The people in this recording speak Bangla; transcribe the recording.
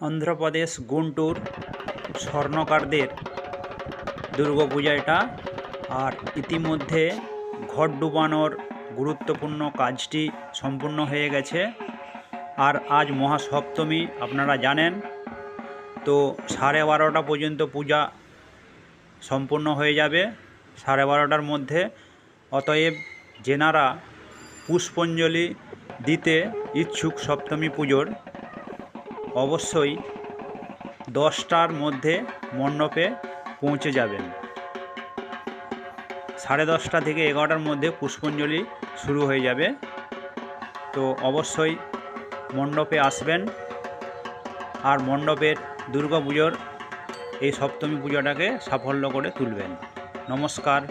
অন্ধ্রপ্রদেশ গুন্টুর স্বর্ণকারদের দুর্গাপূজা এটা। আর ইতিমধ্যে ঘট ডুবানোর গুরুত্বপূর্ণ কাজটি সম্পূর্ণ হয়ে গেছে। আর আজ মহাসপ্তমী আপনারা জানেন, তো 12:30 পর্যন্ত পূজা সম্পূর্ণ হয়ে যাবে 12:30টার মধ্যে। অতএব যেনারা পুষ্পাঞ্জলি দিতে ইচ্ছুক সপ্তমী পুজোর, অবশ্যই 10টার মধ্যে মণ্ডপে পৌঁছে যাবেন। 10:30 থেকে 11টার মধ্যে পুষ্পাঞ্জলি শুরু হয়ে যাবে। তো অবশ্যই মণ্ডপে আসবেন আর মণ্ডপের দুর্গা পুজোর এই সপ্তমী পুজোটাকে সাফল্য করে তুলবেন। নমস্কার।